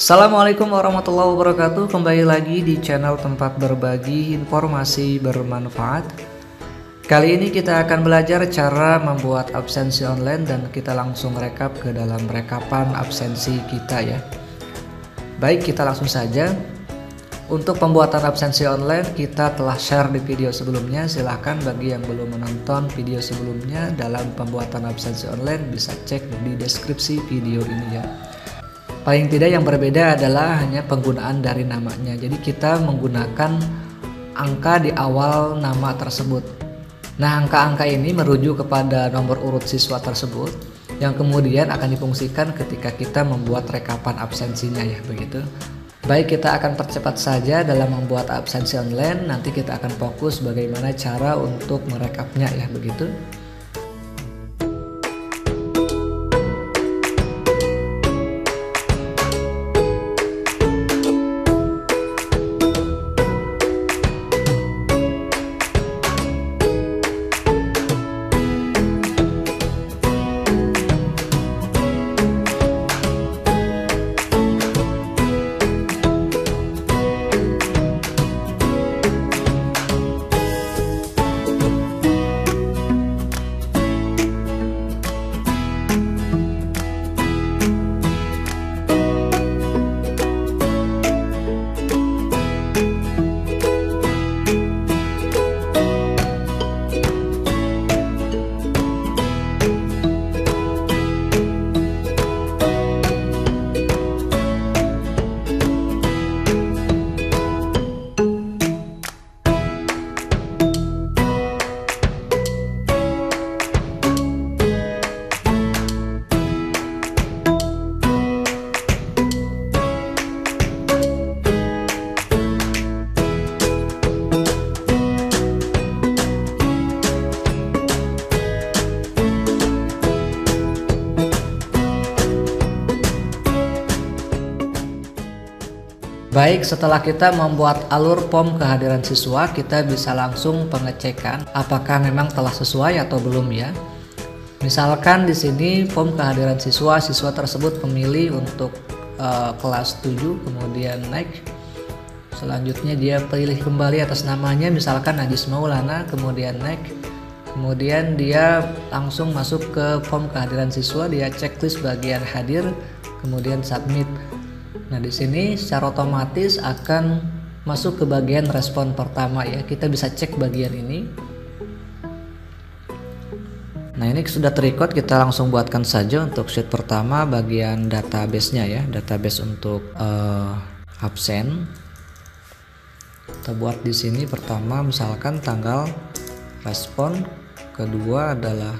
Assalamualaikum warahmatullahi wabarakatuh. Kembali lagi di channel tempat berbagi informasi bermanfaat. Kali ini kita akan belajar cara membuat absensi online dan kita langsung rekap ke dalam rekapan absensi kita ya. Baik, kita langsung saja. Untuk pembuatan absensi online kita telah share di video sebelumnya. Silahkan bagi yang belum menonton video sebelumnya dalam pembuatan absensi online bisa cek di deskripsi video ini ya. Paling tidak yang berbeda adalah hanya penggunaan dari namanya. Jadi kita menggunakan angka di awal nama tersebut. Nah, angka-angka ini merujuk kepada nomor urut siswa tersebut yang kemudian akan difungsikan ketika kita membuat rekapan absensinya ya, begitu. Baik, kita akan percepat saja dalam membuat absensi online. Nanti kita akan fokus bagaimana cara untuk merekapnya ya, begitu. Baik, setelah kita membuat alur form kehadiran siswa, kita bisa langsung pengecekan apakah memang telah sesuai atau belum ya. Misalkan di sini form kehadiran siswa tersebut memilih untuk kelas 7, kemudian naik. Selanjutnya dia pilih kembali atas namanya, misalkan Najis Maulana, kemudian naik. Kemudian dia langsung masuk ke form kehadiran siswa, dia checklist bagian hadir, kemudian submit. Nah, di sini secara otomatis akan masuk ke bagian respon pertama ya. Kita bisa cek bagian ini. Nah, ini sudah terrecord, kita langsung buatkan saja untuk sheet pertama bagian database-nya ya, database untuk absen. Kita buat di sini pertama misalkan tanggal respon, kedua adalah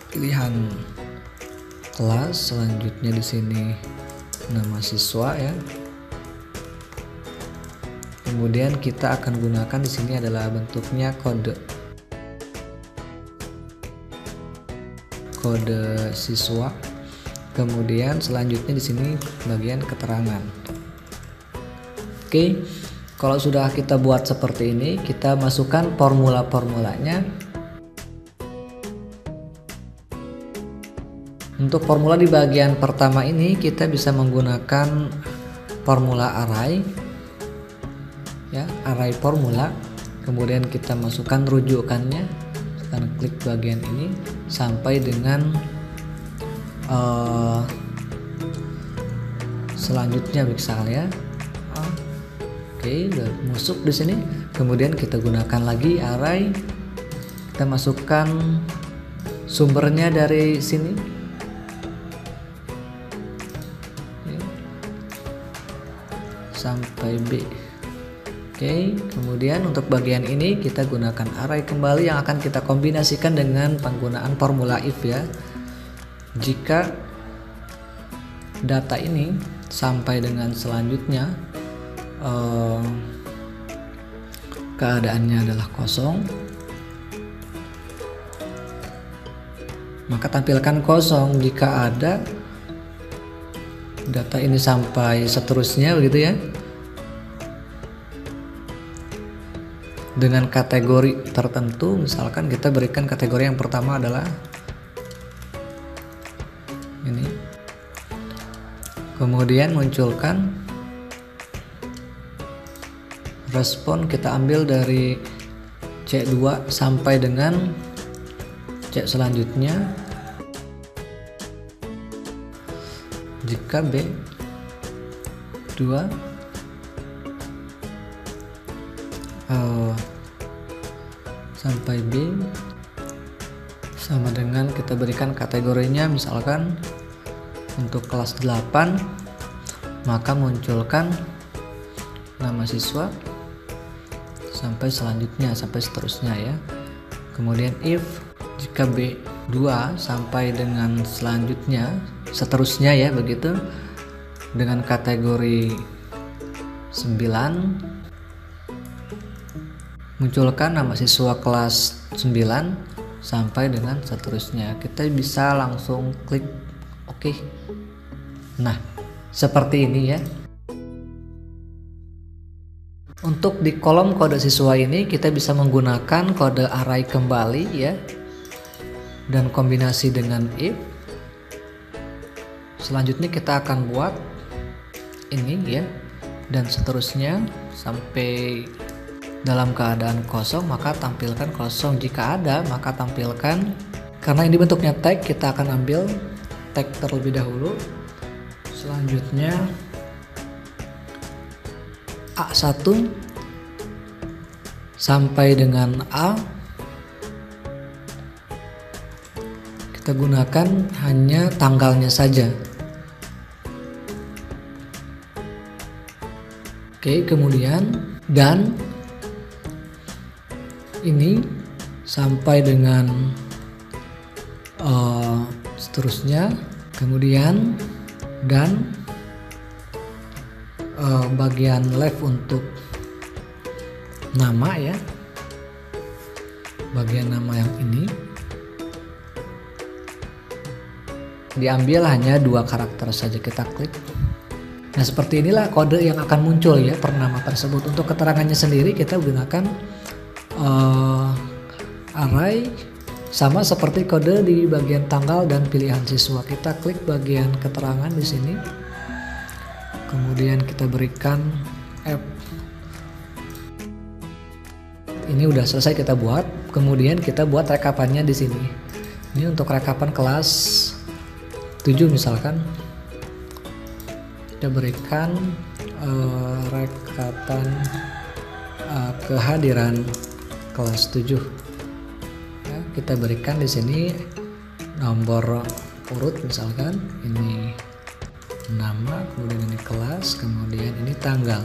pilihan kelas, selanjutnya di sini nama siswa ya. Kemudian kita akan gunakan di sini adalah bentuknya kode siswa. Kemudian selanjutnya di sini bagian keterangan. Oke, kalau sudah kita buat seperti ini, kita masukkan formula-formulanya. Untuk formula di bagian pertama ini kita bisa menggunakan formula array ya, array formula. Kemudian kita masukkan rujukannya, kita klik bagian ini sampai dengan selanjutnya misalnya. Oke, udah masuk di sini. Kemudian kita gunakan lagi array, kita masukkan sumbernya dari sini. Sampai B. Oke, kemudian untuk bagian ini kita gunakan array kembali yang akan kita kombinasikan dengan penggunaan formula if ya. Jika data ini sampai dengan selanjutnya keadaannya adalah kosong, maka tampilkan kosong. Jika ada data ini sampai seterusnya begitu ya, dengan kategori tertentu. Misalkan kita berikan kategori yang pertama adalah ini, Kemudian munculkan respon, kita ambil dari C2 sampai dengan C selanjutnya. Jika B2 sampai B sama dengan, kita berikan kategorinya misalkan untuk kelas 8, maka munculkan nama siswa sampai selanjutnya, sampai seterusnya ya. Kemudian if jika B2 sampai dengan selanjutnya, seterusnya ya begitu, dengan kategori 9, munculkan nama siswa kelas 9 sampai dengan seterusnya. Kita bisa langsung klik OK. Nah, seperti ini ya. Untuk di kolom kode siswa ini kita bisa menggunakan kode array kembali ya, dan kombinasi dengan if. Selanjutnya kita akan buat ini ya, dan seterusnya sampai dalam keadaan kosong, maka tampilkan kosong. Jika ada, maka tampilkan. Karena ini bentuknya tag, kita akan ambil tag terlebih dahulu. Selanjutnya A1 sampai dengan A, kita gunakan hanya tanggalnya saja. Oke, kemudian dan ini sampai dengan seterusnya, kemudian dan bagian left untuk nama ya, bagian nama yang ini diambil hanya 2 karakter saja, kita klik. Nah, seperti inilah kode yang akan muncul ya per nama tersebut. Untuk keterangannya sendiri kita gunakan array, sama seperti kode di bagian tanggal dan pilihan siswa. Kita klik bagian keterangan di sini, kemudian kita berikan F. Ini udah selesai kita buat. Kemudian kita buat rekapannya di sini. Ini untuk rekapan kelas 7 misalkan. Kita berikan rekapan kehadiran kelas 7. Ya, kita berikan di sini nomor urut misalkan, ini nama, kemudian ini kelas, kemudian ini tanggal.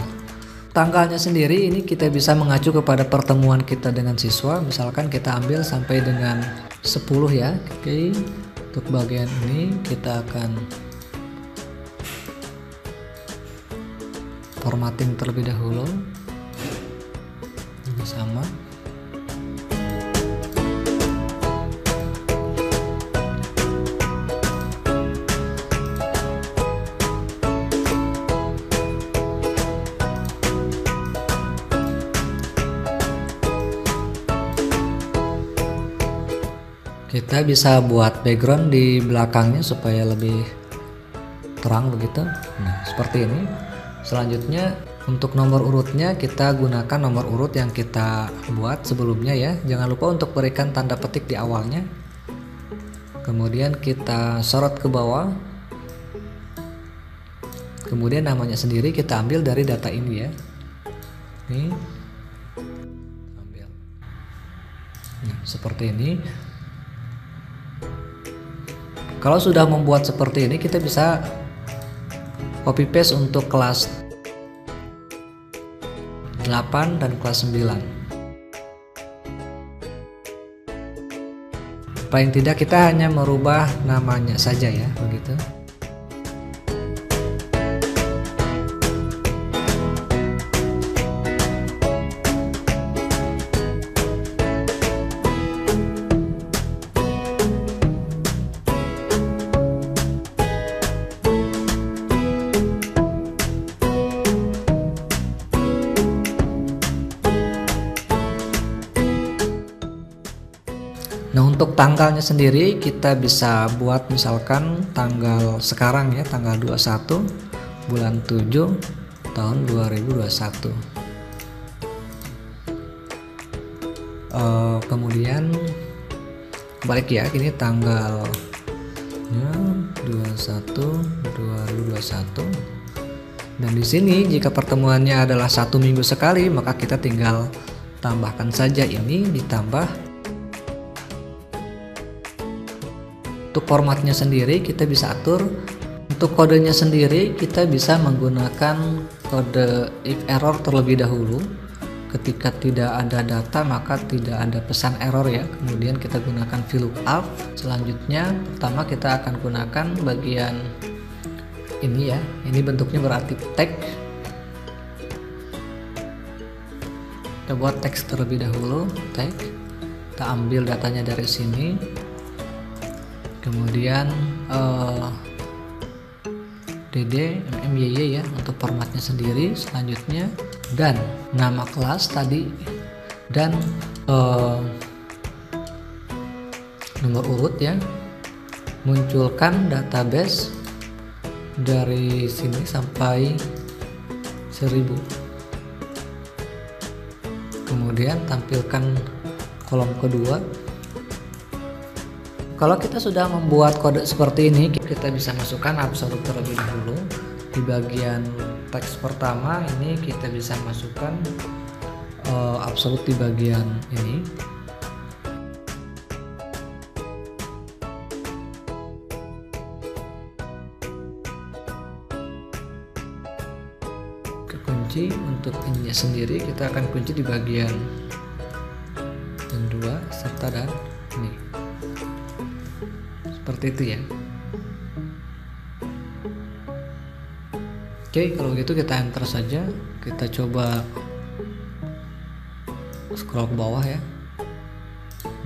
Tanggalnya sendiri ini kita bisa mengacu kepada pertemuan kita dengan siswa, misalkan kita ambil sampai dengan 10 ya. Oke, untuk bagian ini kita akan formatting terlebih dahulu. Ini sama. Kita bisa buat background di belakangnya supaya lebih terang begitu. Nah, seperti ini. Selanjutnya untuk nomor urutnya kita gunakan nomor urut yang kita buat sebelumnya ya. Jangan lupa untuk berikan tanda petik di awalnya. Kemudian kita sorot ke bawah. Kemudian namanya sendiri kita ambil dari data ini ya. Ini ambil. Nah, seperti ini. Kalau sudah membuat seperti ini, kita bisa copy paste untuk kelas 8 dan kelas 9. Paling tidak kita hanya merubah namanya saja ya, begitu. Nah, untuk tanggalnya sendiri kita bisa buat misalkan tanggal sekarang ya, tanggal 21 bulan 7 tahun 2021. Kemudian balik ya, ini tanggalnya 21 2021. Dan di sini jika pertemuannya adalah 1 minggu sekali, maka kita tinggal tambahkan saja ini ditambah. Untuk formatnya sendiri kita bisa atur. Untuk kodenya sendiri kita bisa menggunakan kode if error terlebih dahulu. Ketika tidak ada data maka tidak ada pesan error ya. Kemudian kita gunakan VLOOKUP. Selanjutnya pertama kita akan gunakan bagian ini ya. Ini bentuknya berarti tag. Kita buat teks terlebih dahulu, tag. Kita ambil datanya dari sini. Kemudian dd mmy ya untuk formatnya sendiri. Selanjutnya dan nama kelas tadi dan nomor urut ya. Munculkan database dari sini sampai 1000. Kemudian tampilkan kolom kedua. Kalau kita sudah membuat kode seperti ini, kita bisa masukkan absolut terlebih dahulu. Di bagian teks pertama ini kita bisa masukkan absolut di bagian ini. Kunci untuk ininya sendiri kita akan kunci di bagian yang 2 serta dan ini seperti itu ya. Oke, kalau gitu kita enter saja. Kita coba scroll ke bawah ya.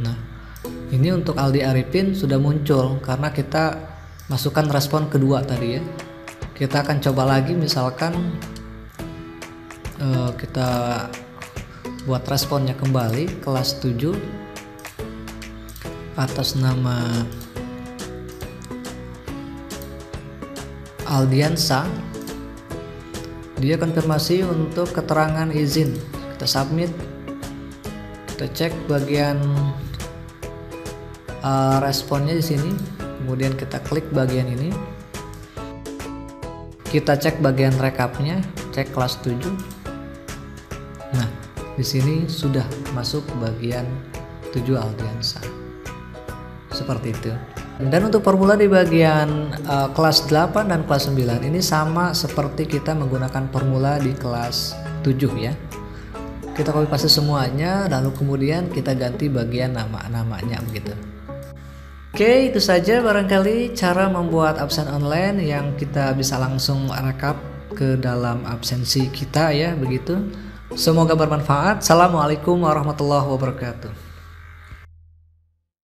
Nah, ini untuk Aldi Arifin sudah muncul karena kita masukkan respon kedua tadi ya. Kita akan coba lagi, misalkan kita buat responnya kembali kelas 7 atas nama Aldiansa. Dia konfirmasi untuk keterangan izin. Kita submit. Kita cek bagian responnya di sini. Kemudian kita klik bagian ini. Kita cek bagian rekapnya, cek kelas 7. Nah, di sini sudah masuk bagian 7 Aldiansa. Seperti itu. Dan untuk formula di bagian kelas 8 dan kelas 9 ini sama seperti kita menggunakan formula di kelas 7 ya. Kita copy paste semuanya, lalu kemudian kita ganti bagian nama-namanya begitu. Oke, itu saja barangkali cara membuat absen online yang kita bisa langsung rekap ke dalam absensi kita ya, begitu. Semoga bermanfaat. Assalamualaikum warahmatullahi wabarakatuh.